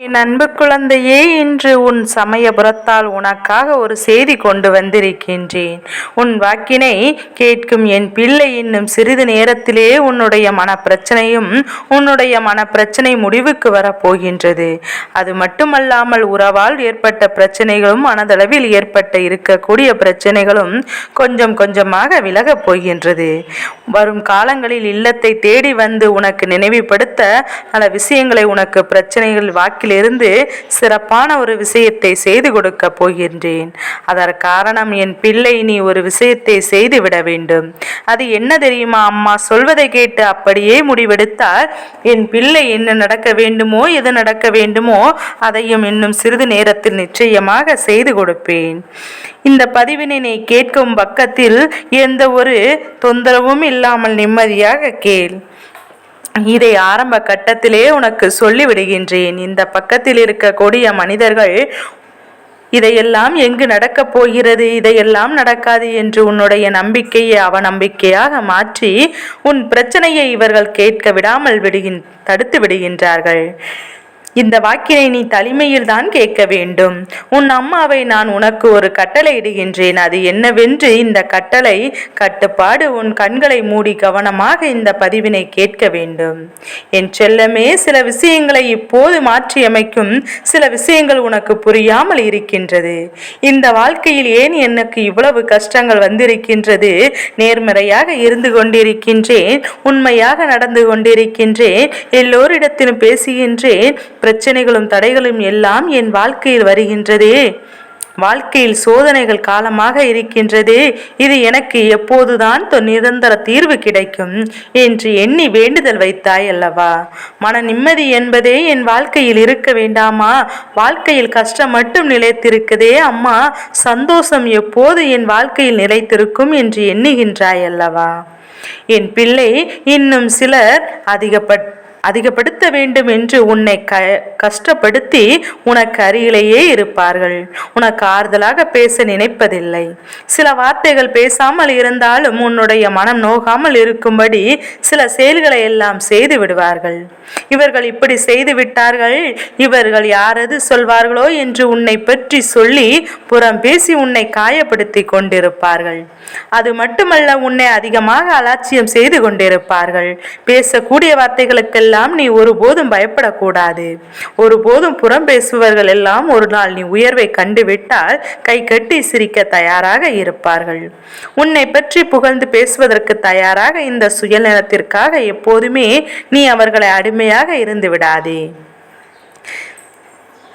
என் அன்பு குழந்தையே, இன்று உன் சமயபுரத்தால் உனக்காக ஒரு செய்தி கொண்டு வந்திருக்கின்றேன். உன் வாக்கினை கேட்கும் என் பிள்ளை இன்னும் சிறிது நேரத்திலே உன்னுடைய மனப்பிரச்சனையும் உன்னுடைய மனப்பிரச்சனை முடிவுக்கு வரப்போகின்றது. அது மட்டுமல்லாமல் உறவால் ஏற்பட்ட பிரச்சனைகளும் மனதளவில் இருக்கக்கூடிய பிரச்சனைகளும் கொஞ்சம் கொஞ்சமாக விலகப் போகின்றது. வரும் காலங்களில் இல்லத்தை தேடி வந்து உனக்கு நினைவுபடுத்த பல விஷயங்களை உனக்கு பிரச்சனைகள் வாக்கில் இருந்து சிறப்பான ஒரு விஷயத்தை செய்து கொடுக்க போகின்றேன். அதற்கு காரணம் என் பிள்ளை, நீ ஒரு விஷயத்தை செய்து விட வேண்டும். அது என்ன தெரியுமா? அம்மா சொல்வதை கேட்டு அப்படியே முடிவெடுத்தால் என் பிள்ளை என்ன நடக்க வேண்டுமோ, எது நடக்க வேண்டுமோ அதையும் இன்னும் சிறிது நேரத்தில் நிச்சயமாக செய்து கொடுப்பேன். இந்த பதிவினை நீ கேட்கும் பக்கத்தில் எந்த ஒரு தொந்தரவும் இல்லாமல் நிம்மதியாக கேள். இதை ஆரம்ப கட்டத்திலே உனக்கு சொல்லி விடுகின்றேன். இந்த பக்கத்தில் இருக்கக்கூடிய மனிதர்கள் இதையெல்லாம் எங்கு நடக்கப் போகிறது, இதையெல்லாம் நடக்காது என்று உன்னுடைய நம்பிக்கையை அவநம்பிக்கையாக மாற்றி உன் பிரச்சனையை இவர்கள் கேட்க விடாமல் தடுத்து விடுகின்றார்கள். இந்த வாக்கினை நீ தனிமையில் தான் கேட்க வேண்டும். உன் அம்மாவை நான் உனக்கு ஒரு கட்டளை இடுகின்றேன். அது என்னவென்று இந்த கட்டளை கட்டுப்பாடு. உன் கண்களை மூடி கவனமாக இந்த பதிவினை கேட்க வேண்டும். என் செல்லமே, சில விஷயங்களை இப்போது மாற்றியமைக்கும் சில விஷயங்கள் உனக்கு புரியாமல் இருக்கின்றது. இந்த வாழ்க்கையில் ஏன் எனக்கு இவ்வளவு கஷ்டங்கள் வந்திருக்கின்றது? நேர்மறையாக இருந்து கொண்டிருக்கின்றேன், உண்மையாக நடந்து கொண்டிருக்கின்றேன், எல்லோரிடத்திலும் பேசுகின்றேன். பிரச்சனைகளும் தடைகளும் எல்லாம் என் வாழ்க்கையில் வருகின்றதே. வாழ்க்கையில் சோதனைகள் காலமாக இருக்கின்றதே. இது எனக்கு எப்போதுதான் நிரந்தர தீர்வு கிடைக்கும் என்று எண்ணி வேண்டுதல் வைத்தாய் அல்லவா? மன நிம்மதி என்பதே என் வாழ்க்கையில் இருக்க வேண்டாமா? வாழ்க்கையில் கஷ்டம் மட்டும் நிலைத்திருக்குதே அம்மா, சந்தோஷம் எப்போது என் வாழ்க்கையில் நிலைத்திருக்கும் என்று எண்ணுகின்றாய் அல்லவா? என் பிள்ளை, இன்னும் சிலர் அதிகப்படுத்த வேண்டும் என்று உன்னை கஷ்டப்படுத்தி உனக்கு அருகிலேயே இருப்பார்கள். உனக்கு ஆறுதலாக பேச நினைப்பதில்லை. சில வார்த்தைகள் பேசாமல் இருந்தாலும் உன்னுடைய மனம் நோகாமல் இருக்கும்படி சில செயல்களை எல்லாம் செய்து விடுவார்கள். இவர்கள் இப்படி செய்து விட்டார்கள், இவர்கள் யாரது சொல்வார்களோ என்று உன்னை பற்றி சொல்லி புறம் பேசி உன்னை காயப்படுத்தி கொண்டிருப்பார்கள். அது மட்டுமல்ல, உன்னை அதிகமாக அலட்சியம் செய்து கொண்டிருப்பார்கள். பேசக்கூடிய வார்த்தைகளுக்கெல்லாம் நீ ஒருபோதும் பயப்படக்கூடாது. ஒருபோதும் புறம் பேசுபவர்கள் எல்லாம் ஒரு நாள் நீ உயர்வை கண்டுவிட்டால் கை கட்டி சிரிக்க தயாராக இருப்பார்கள். உன்னை பற்றி புகழ்ந்து பேசுவதற்கு தயாராக இந்த சுயநலத்திற்காக எப்போதுமே நீ அவர்களை அடிமையாக இருந்து விடாதே.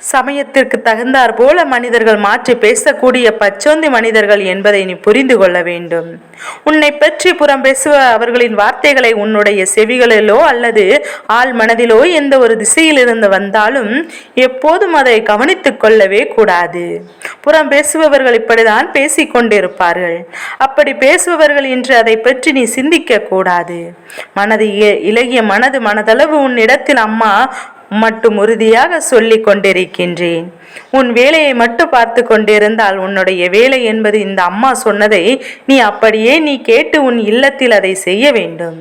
சமயத்திற்கு தகுந்தார் போல மனிதர்கள் மாற்றி பேசக்கூடிய பச்சோந்தி மனிதர்கள் என்பதை நீ புரிந்து கொள்ள வேண்டும். உன்னை பற்றி புறம் பேசுவ அவர்களின் வார்த்தைகளை உன்னுடைய செவிகளிலோ அல்லது ஆள் மனதிலோ எந்த ஒரு திசையிலிருந்து வந்தாலும் எப்போதும் அதை கவனித்துக் கொள்ளவே கூடாது. புறம் பேசுபவர்கள் இப்படிதான் பேசிக்கொண்டிருப்பார்கள். அப்படி பேசுபவர்கள் இன்று அதை பற்றி நீ சிந்திக்க கூடாது. இலகிய மனதளவு உன்னிடத்தில் அம்மா மட்டும் உறுதியாக சொல்லிக் கொண்டிருக்கின்றேன். உன் வேலையை மட்டும் பார்த்து கொண்டிருந்தால் உன்னுடைய வேலை என்பது இந்த அம்மா சொன்னதை நீ அப்படியே கேட்டு உன் இல்லத்தில் அதை செய்ய வேண்டும்.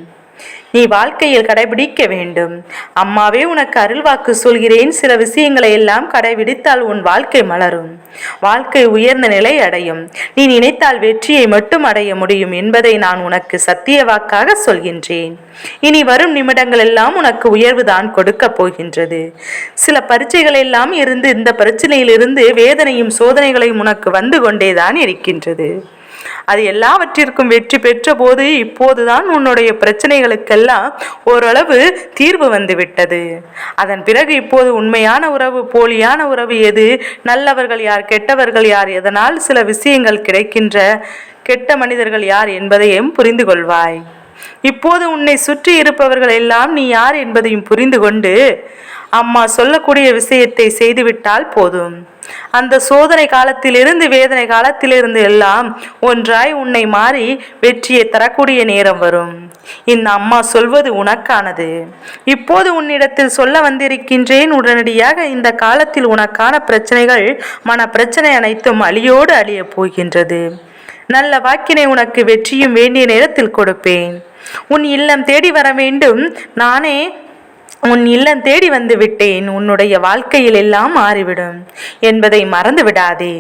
நீ வாழ்க்கையில் கடைபிடிக்க வேண்டும். அம்மாவே உனக்கு அருள்வாக்கு சொல்கிறேன். சில விஷயங்களை எல்லாம் கடைபிடித்தால் உன் வாழ்க்கை மலரும், வாழ்க்கை உயர்ந்த நிலை அடையும். நீ நினைத்தால் வெற்றியை மட்டும் அடைய முடியும் என்பதை நான் உனக்கு சத்திய வாக்காக சொல்கின்றேன். இனி வரும் நிமிடங்கள் எல்லாம் உனக்கு உயர்வு தான் கொடுக்க போகின்றது. சில பரீட்சைகள் எல்லாம் இருந்து இந்த பிரச்சனையிலிருந்து வேதனையும் சோதனைகளையும் உனக்கு வந்து கொண்டேதான் இருக்கின்றது. அது எல்லாவற்றிற்கும் வெற்றி பெற்ற போது இப்போதுதான் உன்னுடைய பிரச்சனைகளுக்கெல்லாம் ஓரளவு தீர்வு வந்துவிட்டது. அதன் பிறகு இப்போது உண்மையான உறவு, போலியான உறவு எது, நல்லவர்கள் யார், கெட்டவர்கள் யார், எதனால் சில விஷயங்கள் கிடைக்கின்ற, கெட்ட மனிதர்கள் யார் என்பதையும் புரிந்து கொள்வாய். இப்போது உன்னை சுற்றி இருப்பவர்கள் எல்லாம் நீ யார் என்பதையும் புரிந்து கொண்டு அம்மா சொல்லக்கூடிய விஷயத்தை செய்துவிட்டால் போதும். அந்த சோதனை காலத்திலிருந்து வேதனை காலத்திலிருந்து எல்லாம் ஒன்றாய் உன்னை மாறி வெற்றியை தரக்கூடிய நேரம் வரும். இந்த அம்மா சொல்வது உனக்கானது. இப்போது உன்னிடத்தில் சொல்ல வந்திருக்கின்றேன். உடனடியாக இந்த காலத்தில் உனக்கான பிரச்சனைகள், மன பிரச்சனை அனைத்தும் அழியோடு அழிய போகின்றது. நல்ல வாக்கினை உனக்கு வெற்றியும் வேண்டிய நேரத்தில் கொடுப்பேன். உன் இல்லம் தேடி வர வேண்டும். நானே உன் இல்லம் தேடி வந்து விட்டேன். உன்னுடைய வாழ்க்கையில் எல்லாம் மாறிவிடும் என்பதை மறந்து விடாதே.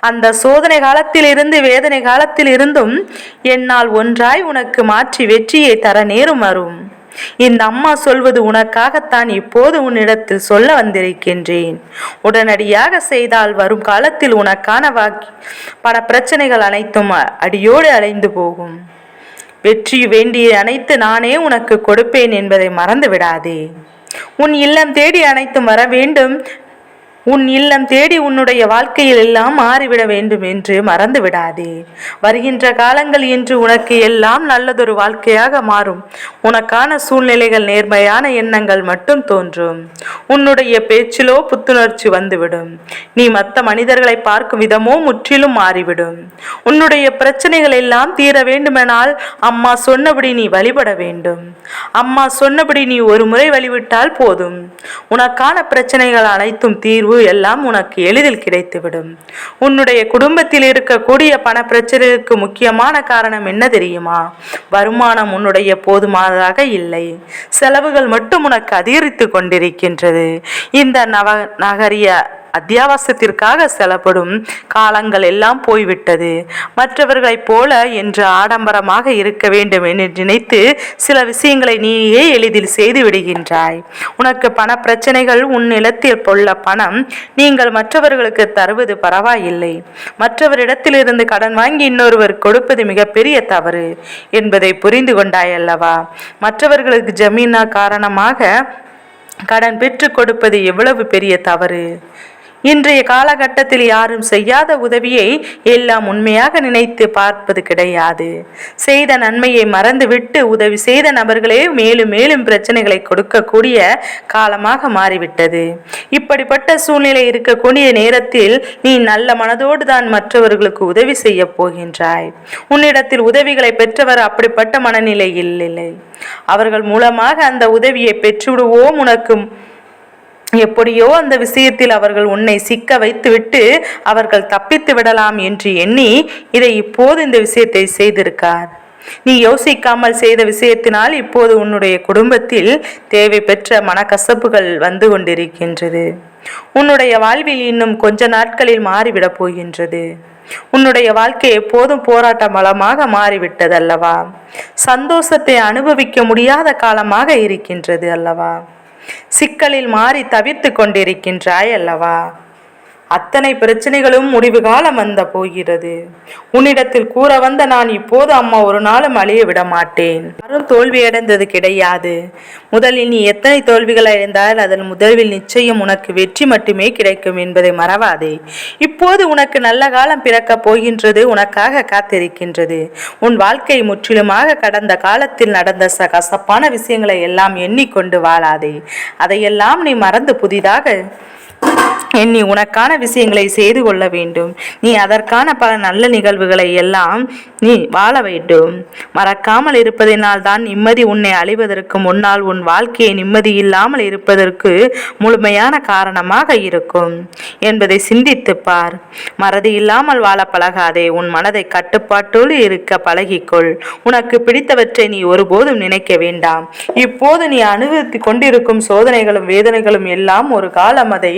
அந்த சோதனை காலத்தில் இருந்து வேதனை காலத்தில் இருந்தும் என்னால் ஒன்றாய் உனக்கு மாற்றி வெற்றியை தர நேரும் வரும். இந்த அம்மா சொல்வது உனக்காகத்தான் இப்போது உன்னிடத்தில் சொல்ல வந்திருக்கின்றேன். உடனடியாக செய்தால் வரும் காலத்தில் உனக்கான பல பிரச்சனைகள் அனைத்தும் அடியோடு அலைந்து போகும். வெற்றி வேண்டிய அனைத்து நானே உனக்கு கொடுப்பேன் என்பதை மறந்து விடாதே. உன் இல்லம் தேடி அனைத்தும் வர வேண்டும். உன் இல்லம் தேடி உன்னுடைய வாழ்க்கையில் எல்லாம் மாறிவிட வேண்டும் என்று மறந்து விடாதே. வருகின்ற காலங்கள் என்று உனக்கு எல்லாம் நல்லதொரு வாழ்க்கையாக மாறும். உனக்கான சூழ்நிலைகள் நேர்மையான எண்ணங்கள் மட்டும் தோன்றும். உன்னுடைய பேச்சிலோ புத்துணர்ச்சி வந்துவிடும். நீ மற்ற மனிதர்களை பார்க்கும் விதமோ முற்றிலும் மாறிவிடும். உன்னுடைய பிரச்சனைகள் எல்லாம் தீர வேண்டுமெனால் அம்மா சொன்னபடி நீ வழிபட வேண்டும். அம்மா சொன்னபடி நீ ஒரு முறை வழிவிட்டால் போதும். உனக்கான பிரச்சனைகள் அனைத்தும் தீர்வு எல்லாம் உனக்கு எளிதில் கிடைத்துவிடும். உன்னுடைய குடும்பத்தில் இருக்கக்கூடிய பண பிரச்சனைக்கு முக்கியமான காரணம் என்ன தெரியுமா? வருமானம் உன்னுடைய போதுமானதாக இல்லை. செலவுகள் மட்டும் உனக்கு அதிகரித்து கொண்டிருக்கின்றது. இந்த நகரிய அத்தியாவசியத்திற்காக செலப்படும் காலங்கள் எல்லாம் போய்விட்டது. மற்றவர்களைப் போல என்று ஆடம்பரமாக இருக்க வேண்டும் என்று நினைத்து சில விஷயங்களை நீயே எளிதில் செய்து விடுகின்றாய். உனக்கு பண பிரச்சனைகள். உன் நிலத்தில் உள்ள பணம் நீங்கள் மற்றவர்களுக்கு தருவது பரவாயில்லை. மற்றவரிடத்திலிருந்து கடன் வாங்கி இன்னொருவர் கொடுப்பது மிகப்பெரிய தவறு என்பதை புரிந்து கொண்டாய் அல்லவா? மற்றவர்களுக்கு ஜமீனா காரணமாக கடன் பெற்று கொடுப்பது எவ்வளவு பெரிய தவறு! இன்றைய காலகட்டத்தில் யாரும் செய்யாத உதவியை எல்லாம் உண்மையாக நினைத்து பார்ப்பது கிடையாது. செய்த நன்மையை மறந்துவிட்டு உதவி செய்த நபர்களே மேலும் மேலும் பிரச்சனைகளை கொடுக்கக்கூடிய காலமாக மாறிவிட்டது. இப்படிப்பட்ட சூழ்நிலை இருக்கக்கூடிய நேரத்தில் நீ நல்ல மனதோடு தான் மற்றவர்களுக்கு உதவி செய்ய போகின்றாய். உன்னிடத்தில் உதவிகளை பெற்றவர் அப்படிப்பட்ட மனநிலையில் இல்லை. அவர்கள் மூலமாக அந்த உதவியை பெற்றுவிடுவோம். உனக்கு எப்படியோ அந்த விஷயத்தில் அவர்கள் உன்னை சிக்க வைத்துவிட்டு அவர்கள் தப்பித்து விடலாம் என்று எண்ணி இதை இப்போது இந்த விஷயத்தை செய்திருக்கார். நீ யோசிக்காமல் செய்த விஷயத்தினால் இப்போது உன்னுடைய குடும்பத்தில் தேவை பெற்ற மனக்கசப்புகள் வந்து கொண்டிருக்கின்றது. உன்னுடைய வாழ்வில் இன்னும் கொஞ்ச நாட்களில் மாறிவிடப் போகின்றது. உன்னுடைய வாழ்க்கை எப்போதும் போராட்ட மலமாக மாறிவிட்டது அல்லவா? சந்தோஷத்தை அனுபவிக்க முடியாத காலமாக இருக்கின்றது அல்லவா? சிக்கலில் மாறி தவிர்த்து கொண்டிருக்கின்றாய் அல்லவா? அத்தனை பிரச்சனைகளும் முடிவு காலம் வந்த போகிறது. உன்னிடத்தில் கூற வந்த நான் இப்போது அம்மா ஒரு நாளும் அழிய விட மாட்டேன். யாரும் தோல்வி அடைந்தது கிடையாது. முதலில் நீ எத்தனை தோல்விகள் அடைந்தால் அதன் முதலில் நிச்சயம் உனக்கு வெற்றி மட்டுமே கிடைக்கும் என்பதை மறவாதே. இப்போது உனக்கு நல்ல காலம் பிறக்கப் போகின்றது. உனக்காக காத்திருக்கின்றது. உன் வாழ்க்கை முற்றிலுமாக கடந்த காலத்தில் நடந்த கசப்பான விஷயங்களை எல்லாம் எண்ணிக்கொண்டு வாழாதே. அதையெல்லாம் நீ மறந்து புதிதாக எண்ணி உனக்கான விஷயங்களை செய்து கொள்ள வேண்டும். நீ அதற்கான பல நல்ல நிகழ்வுகளை எல்லாம் நீ வாழ வேண்டும். மறக்காமல் இருப்பதனால் தான் நிம்மதி உன்னை அழிவதற்கு முன்னால் உன் வாழ்க்கையை நிம்மதி இல்லாமல் இருப்பதற்கு முழுமையான காரணமாக இருக்கும் என்பதை சிந்தித்து பார். மறதி இல்லாமல் வாழ பழகாதே. உன் மனதை கட்டுப்பாட்டோடு இருக்க பழகிக்கொள். உனக்கு பிடித்தவற்றை நீ ஒருபோதும் நினைக்க வேண்டாம். இப்போது நீ அனுபவித்து கொண்டிருக்கும் சோதனைகளும் வேதனைகளும் எல்லாம் ஒரு காலம் அதை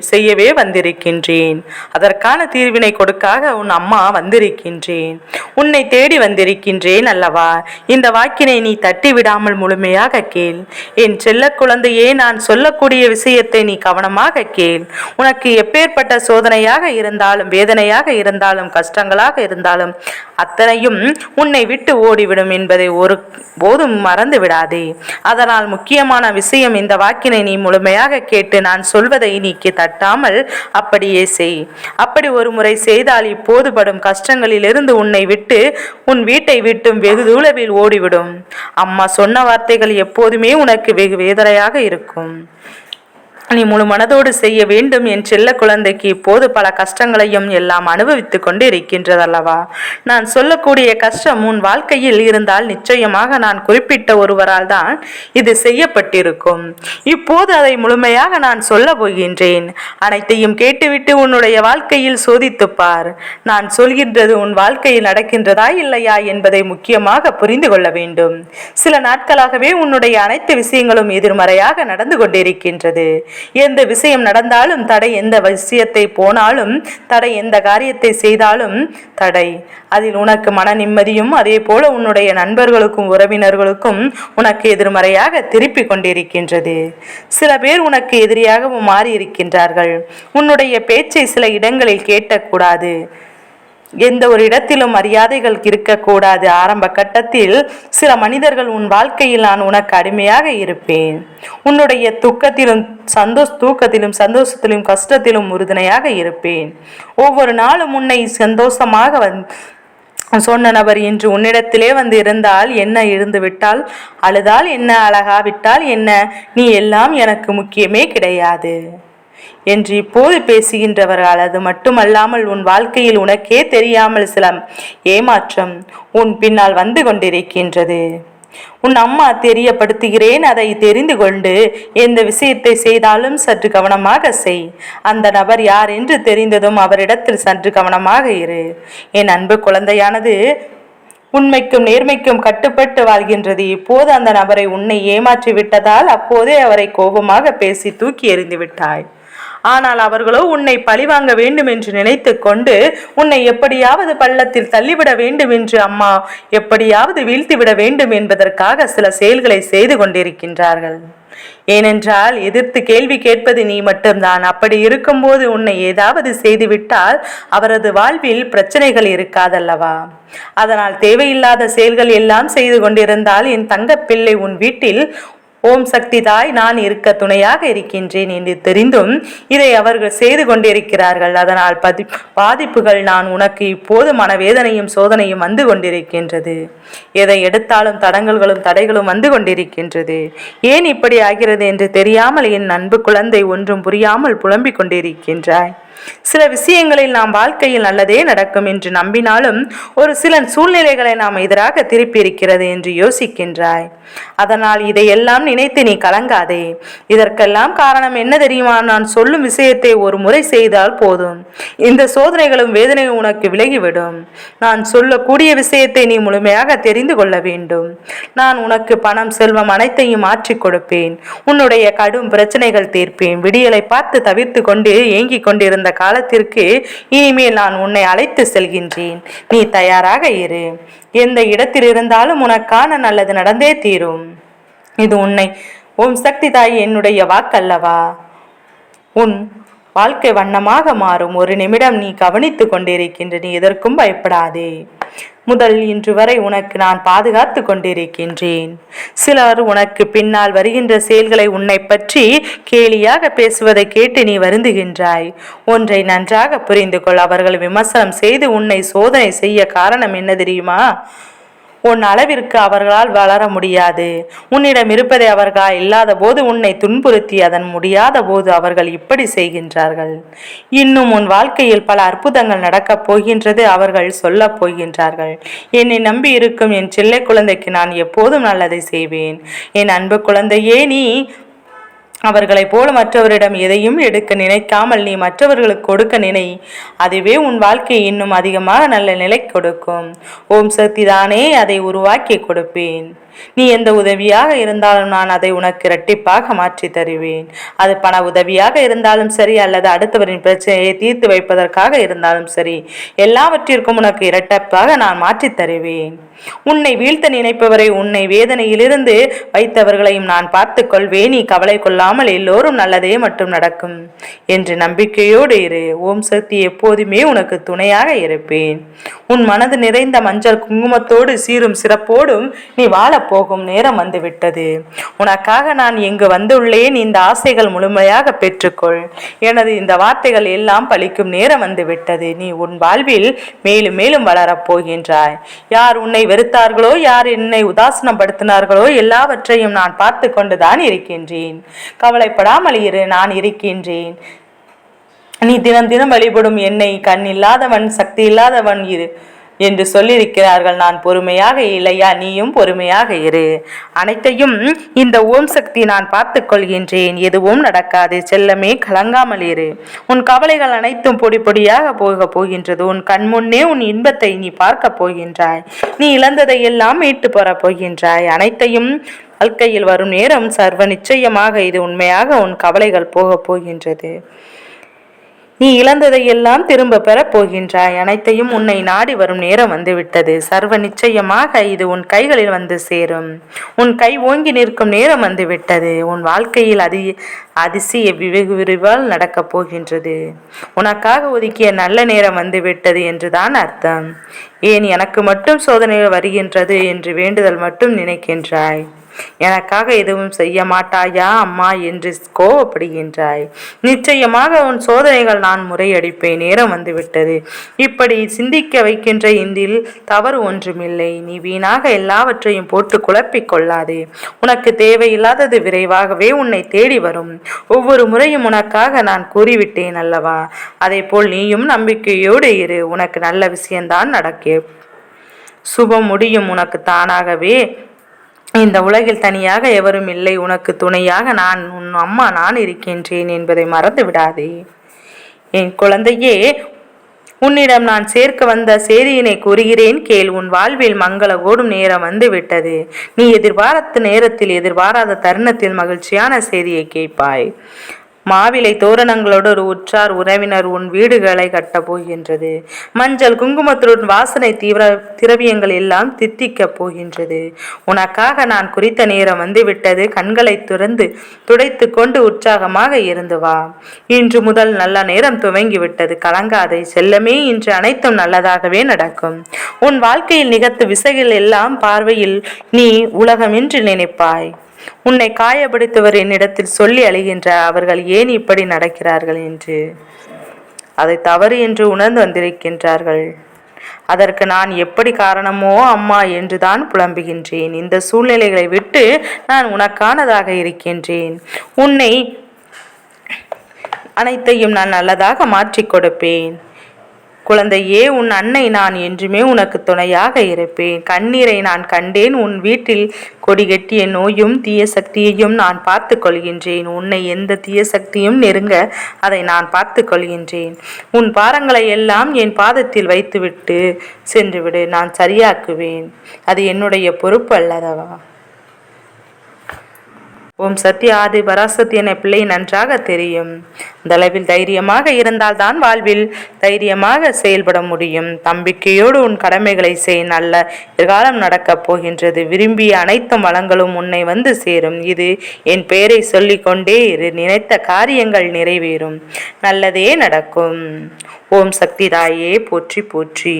செய்யவே வந்திருக்கின்றேன். அதற்கான தீர்வினை கொடுக்காக உன் அம்மா வந்திருக்கின்றேன். உன்னை தேடி வந்திருக்கின்றேன் அல்லவா? இந்த வாக்கினை நீ தட்டி விடாமல் முழுமையாக கேள். என் செல்ல குழந்தையே, நான் சொல்லக்கூடிய விஷயத்தை நீ கவனமாக கேள். உனக்கு எப்பேற்பட்ட சோதனையாக இருந்தாலும் வேதனையாக இருந்தாலும் கஷ்டங்களாக இருந்தாலும் அத்தனையும் உன்னை விட்டு ஓடிவிடும் என்பதை ஒரு போதும் மறந்து விடாதே. அதனால் முக்கியமான விஷயம், இந்த வாக்கினை நீ முழுமையாக கேட்டு நான் சொல்வதை நீக்கி தட்டாமல் அப்படியே செய். அப்படி ஒரு முறை செய்தால் இப்போது படும் கஷ்டங்களிலிருந்து உன்னை விட்டு உன் வீட்டை விட்டும் வெகு தூரவில் ஓடிவிடும். அம்மா சொன்ன வார்த்தைகள் எப்போதுமே உனக்கு வெகு வேதனையாக இருக்கும். நீ முழு மனதோடு செய்ய வேண்டும். என் செல்ல குழந்தைக்கு இப்போது பல கஷ்டங்களையும் எல்லாம் அனுபவித்துக் கொண்டு இருக்கின்றதல்லவா? நான் சொல்லக்கூடிய கஷ்டம் உன் வாழ்க்கையில் இருந்தால் நிச்சயமாக நான் குறிப்பிட்ட ஒருவரால் தான் இது செய்யப்பட்டிருக்கும். இப்போது அதை முழுமையாக நான் சொல்ல போகின்றேன். அனைத்தையும் கேட்டுவிட்டு உன்னுடைய வாழ்க்கையில் சோதித்துப்பார். நான் சொல்கின்றது உன் வாழ்க்கையில் நடக்கின்றதா இல்லையா என்பதை முக்கியமாக புரிந்து கொள்ள வேண்டும். சில நாட்களாகவே உன்னுடைய அனைத்து விஷயங்களும் எதிர்மறையாக நடந்து கொண்டிருக்கின்றது. எந்த விஷயம் நடந்தாலும் தடை, எந்த விஷயத்தை போனாலும் தடை, எந்த காரியத்தை செய்தாலும் தடை. அதில் உனக்கு மன நிம்மதியும் அதே போல உன்னுடைய நண்பர்களுக்கும் உறவினர்களுக்கும் உனக்கு எதிர்மறையாக திருப்பி கொண்டிருக்கின்றது. சில பேர் உனக்கு எதிரியாகவும் மாறி இருக்கின்றார்கள். உன்னுடைய பேச்சை சில இடங்களில் கேட்கக்கூடாது. எந்த ஒரு இடத்திலும் மரியாதைகள் இருக்கக்கூடாது. ஆரம்ப கட்டத்தில் சில மனிதர்கள் உன் வாழ்க்கையில் நான் உனக்கு அடிமையாக இருப்பேன். உன்னுடைய தூக்கத்திலும் சந்தோஷத்திலும் கஷ்டத்திலும் உறுதுணையாக இருப்பேன். ஒவ்வொரு நாளும் உன்னை சந்தோஷமாக சொன்ன நபர் இன்று உன்னிடத்திலே வந்து இருந்தால் என்ன, இருந்து விட்டால் அழுதால் என்ன, அழகாவிட்டால் என்ன, நீ எல்லாம் எனக்கு முக்கியமே கிடையாது என்று இப்போது பேசுகின்றவர்கள். அது மட்டுமல்லாமல் உன் வாழ்க்கையில் உனக்கே தெரியாமல் சில ஏமாற்றம் உன் பின்னால் வந்து கொண்டிருக்கின்றது. உன் அம்மா தெரியப்படுத்துகிறேன், அதை தெரிந்து கொண்டு எந்த விஷயத்தை செய்தாலும் சற்று கவனமாக செய். அந்த நபர் யார் என்று தெரிந்ததும் அவரிடத்தில் சற்று கவனமாக இரு. என் அன்பு குழந்தையானது உண்மைக்கும் நேர்மைக்கும் கட்டுப்பட்டு வாழ்கின்றது. இப்போது அந்த நபரை உன்னை ஏமாற்றி விட்டதால் அப்போதே அவரை கோபமாக பேசி தூக்கி எறிந்து விட்டாய். ஆனால் அவர்களோ உன்னை பழிவாங்க வேண்டும் என்று நினைத்து கொண்டு உன்னை எப்படியாவது பள்ளத்தில் தள்ளிவிட வேண்டும் என்று, அம்மா எப்படியாவது வீழ்த்திவிட வேண்டும் என்பதற்காக சில செயல்களை செய்து கொண்டிருக்கின்றார்கள். ஏனென்றால் எதிர்த்து கேள்வி கேட்பது நீ மட்டும்தான். அப்படி இருக்கும்போது உன்னை ஏதாவது செய்துவிட்டால் அவரது வாழ்வில் பிரச்சனைகள் இருக்காதல்லவா? அதனால் தேவையில்லாத செயல்கள் எல்லாம் செய்து கொண்டிருந்தால் என் தங்க பிள்ளை உன் வீட்டில் ஓம் சக்தி தாய் நான் இருக்க துணையாக இருக்கின்றேன் என்று தெரிந்தும் இதை அவர்கள் செய்து கொண்டிருக்கிறார்கள். அதனால் பாதிப்புகள் நான் உனக்கு இப்போது மனவேதனையும் சோதனையும் வந்து கொண்டிருக்கின்றது. எதை எடுத்தாலும் தடைகளும் வந்து கொண்டிருக்கின்றது. ஏன் இப்படி ஆகிறது என்று தெரியாமல் என் அன்பு குழந்தை ஒன்றும் புரியாமல் புலம்பிக் கொண்டிருக்கின்றாய். சில விஷயங்களில் நாம் வாழ்க்கையில் நல்லதே நடக்கும் என்று நம்பினாலும் ஒரு சில சூழ்நிலைகளை நாம் எதிராக திருப்பி இருக்கிறது என்று யோசிக்கின்றாய். அதனால் இதையெல்லாம் நினைத்து நீ கலங்காதே. இதற்கெல்லாம் காரணம் என்ன தெரியுமா? நான் சொல்லும் விஷயத்தை ஒரு முறை செய்தால் போதும், இந்த சோதனைகளும் வேதனையும் உனக்கு விலகிவிடும். நான் சொல்லக்கூடிய விஷயத்தை நீ முழுமையாக தெரிந்து கொள்ள வேண்டும். நான் உனக்கு பணம் செல்வம் அனைத்தையும் மாற்றிக் கொடுப்பேன். உன்னுடைய கடும் பிரச்சனைகள் தீர்ப்பேன். விடியலை பார்த்து தவிர்த்து கொண்டு ஏங்கிக் கொண்டிருந்த காலத்திற்கு இனிமேல் நான் உன்னை அழைத்து செல்கின்றேன். நீ தயாராக இரு. எந்த இடத்தில் இருந்தாலும் உனக்கான நல்லது நடந்தே தீரும். இது உன்னை ஓம் சக்தி தாய் என்னுடைய வாக்கல்லவா? உன் வாழ்க்கை வண்ணமாக மாறும். ஒரு நிமிடம் நீ கவனித்து கொண்டிருக்கின்ற. நீ எதற்கும் பயப்படாதே. முதல் இன்று வரை உனக்கு நான் பாதுகாத்து கொண்டிருக்கின்றேன். சிலர் உனக்கு பின்னால் வருகின்ற செயல்களை உன்னை பற்றி கேலியாக பேசுவதை கேட்டு நீ வருந்துகின்றாய். ஒன்றை நன்றாக புரிந்து கொள். அவர்கள் விமர்சனம் செய்து உன்னை சோதனை செய்ய காரணம் என்ன தெரியுமா? உன் அளவிற்கு அவர்களால் வளர முடியாது. உன்னிடம் இருப்பதை அவர்களால் இல்லாத போது உன்னை துன்புறுத்தி அதன் முடியாத போது அவர்கள் இப்படி செய்கின்றார்கள். இன்னும் உன் வாழ்க்கையில் பல அற்புதங்கள் நடக்கப் போகின்றது. அவர்கள் சொல்ல போகின்றார்கள், என்னை நம்பி இருக்கும் என் செல்லை குழந்தைக்கு நான் எப்போதும் நல்லதை செய்வேன். என் அன்பு குழந்தையே, நீ அவர்களைப் போல மற்றவரிடம் எதையும் எடுக்க நினைக்காமல் நீ மற்றவர்களுக்கு கொடுக்க நினை. அதுவே உன் வாழ்க்கையை இன்னும் அதிகமாக நல்ல நிலை கொடுக்கும். ஓம் சக்தி தானே அதை உருவாக்கி கொடுப்பேன். நீ எந்த உதவியாக இருந்தாலும் நான் அதை உனக்கு இரட்டிப்பாக மாற்றி தருவேன். அது பண உதவியாக இருந்தாலும் சரி, அல்லது அடுத்தவரின் பிரச்சனையை தீர்த்து வைப்பதற்காக இருந்தாலும் சரி, எல்லாவற்றிற்கும் உனக்கு இரட்டிப்பாக நான் மாற்றி தருவேன். உன்னை வீழ்த்த நினைப்பவரை, உன்னை வேதனையிலிருந்து வைத்தவர்களையும் நான் பார்த்து கொள்வேன். நீ கவலை கொள்ளாமல் எல்லோரும் நல்லதே மட்டும் நடக்கும் என்று நம்பிக்கையோடு இரு. ஓம் சக்தி எப்போதுமே உனக்கு துணையாக இருப்பேன். உன் மனது நிறைந்த மஞ்சள் குங்குமத்தோடு சீரும் சிறப்போடும் நீ வாழ வளரப்போகும் நேரம் வந்துவிட்டது. உனக்காக நான் இங்கு வந்துள்ளேன். இந்த ஆசைகள் முழுமையாக பெற்றுக்கொள். எனது இந்த வார்த்தைகள் எல்லாம் பலிக்கும் நேரம் வந்துவிட்டது. நீ உன் வாழ்வில் மேலும் மேலும் வளரப் போகின்றாய். யார் உன்னை வெறுத்தார்களோ, யார் என்னை உதாசனப்படுத்தினார்களோ எல்லாவற்றையும் நான் பார்த்து கொண்டுதான் இருக்கின்றேன். கவலைப்படாமல் இரு, நான் இருக்கின்றேன். நீ தினம் தினம் வழிபடும் என்னை கண் இல்லாதவன், சக்தி இல்லாதவன் இரு என்று சொல்லியிருக்கிறார்கள். நான் பொறுமையாக இல்லையா? நீயும் பொறுமையாக இரு. அனைத்தையும் இந்த ஓம் சக்தி நான் பார்த்து கொள்கின்றேன். எதுவும் நடக்காது. செல்லமே, கலங்காமல் இரு. உன் கவலைகள் அனைத்தும் பொடி பொடியாக போகின்றது. உன் கண் முன்னே உன் இன்பத்தை நீ பார்க்க போகின்றாய். நீ இழந்ததை எல்லாம் மீட்டு பெற போகின்றாய். அனைத்தையும் வாழ்க்கையில் வரும் நேரம் சர்வ நிச்சயமாக இது உண்மையாக உன் கவலைகள் போகின்றது. நீ இழந்ததை எல்லாம் திரும்ப பெறப் போகின்றாய். அனைத்தையும் உன்னை நாடி வரும் நேரம் வந்துவிட்டது. சர்வ நிச்சயமாக இது உன் கைகளில் வந்து சேரும். உன் கை ஓங்கி நிற்கும் நேரம் வந்துவிட்டது. உன் வாழ்க்கையில் அதிசய விரைவால் நடக்கப் போகின்றது. உனக்காக ஒதுக்கிய நல்ல நேரம் வந்துவிட்டது என்றுதான் அர்த்தம். ஏன் எனக்கு மட்டும் சோதனைகள் வருகின்றது என்று வேண்டுதல் மட்டும் நினைக்கின்றாய்? எனக்காக எதுவும் செய்ய மாட்டாயா அம்மா என்று கோவப்படுகின்றாய். நிச்சயமாக உன் சோதனைகள் நான் முறையடிப்பேன். நேரம் வந்துவிட்டது. இப்படி சிந்திக்க வைக்கின்ற இதில் தவறு ஒன்றுமில்லை. நீ வீணாக எல்லாவற்றையும் போட்டு குழப்பிக் கொள்ளாதே. உனக்கு தேவையில்லாதது விரைவாகவே உன்னை தேடி வரும். ஒவ்வொரு முறையும் உனக்காக நான் கூறிவிட்டேன் அல்லவா? அதே போல் நீயும் நம்பிக்கையோடு இரு. உனக்கு நல்ல விஷயம்தான் நடக்கும். சுபம் முடியும். உனக்கு தானாகவே. இந்த உலகில் தனியாக எவரும் இல்லை. உனக்கு துணையாக உன் அம்மா நான் இருக்கின்றேன் என்பதை மறந்து விடாதே. என் குழந்தையே, உன்னிடம் நான் சேர்க்க வந்த செய்தியினை கூறுகிறேன் கேள். உன் வாழ்வில் மங்கள ஓடும் நேரம் வந்து விட்டது. நீ எதிர்பாராத நேரத்தில், எதிர்பாராத தருணத்தில் மகிழ்ச்சியான செய்தியை கேட்பாய். மாவிலை தோரணங்களோடு ஒரு உற்றார் உறவினர் உன் வீடுகளை கட்டப் போகின்றது. மஞ்சள் குங்குமத்துடன் வாசனை திரவியங்கள் எல்லாம் தித்திக்கப் போகின்றது. உனக்காக நான் குறித்த நேரம் வந்துவிட்டது. கண்களை துடைத்து கொண்டு உற்சாகமாக இருந்து வா. இன்று முதல் நல்ல நேரம் துவங்கிவிட்டது. கலங்காதை செல்லமே. இன்று அனைத்தும் நல்லதாகவே நடக்கும். உன் வாழ்க்கையில் நிகழ்த்து விசைகள் எல்லாம் பார்வையில் நீ உலகம் என்று நினைப்பாய். உன்னை காயப்படுத்துவர் என்னிடத்தில் சொல்லி அழுகின்ற அவர்கள் ஏன் இப்படி நடக்கிறார்கள் என்று அதை தவறு என்று உணர்ந்து வந்திருக்கின்றார்கள். அதற்கு நான் எப்படி காரணமோ அம்மா என்றுதான் புலம்புகின்றேன். இந்த சூழ்நிலைகளை விட்டு நான் உனக்கானதாக இருக்கின்றேன். உன்னை அனைத்தையும் நான் நல்லதாக மாற்றிக் கொடுப்பேன். குழந்தையே, உன் அன்னை நான் என்றுமே உனக்கு துணையாக இருப்பேன். கண்ணீரை நான் கண்டேன். உன் வீட்டில் கொடிகட்டிய நோயும் தீய சக்தியையும் நான் பார்த்து கொள்கின்றேன். உன்னை எந்த தீய சக்தியும் நெருங்க அதை நான் பார்த்து கொள்கின்றேன். உன் பாரங்களை எல்லாம் என் பாதத்தில் வைத்துவிட்டு சென்றுவிடு. நான் சரியாக்குவேன். அது என்னுடைய பொறுப்பு அல்லதவா? ஓம் சக்தி ஆதி பராசக்தி என பிள்ளை நன்றாக தெரியும். இந்த அளவில் தைரியமாக இருந்தால்தான் வாழ்வில் தைரியமாக செயல்பட முடியும். நம்பிக்கையோடு உன் கடமைகளை செய். நல்ல எதிர்காலம் நடக்கப் போகின்றது. விரும்பிய அனைத்தும் வளங்களும் உன்னை வந்து சேரும். இது என் பெயரை சொல்லிக்கொண்டே இரு. நினைத்த காரியங்கள் நிறைவேறும். நல்லதே நடக்கும். ஓம் சக்தி தாயே போற்றி போற்றி.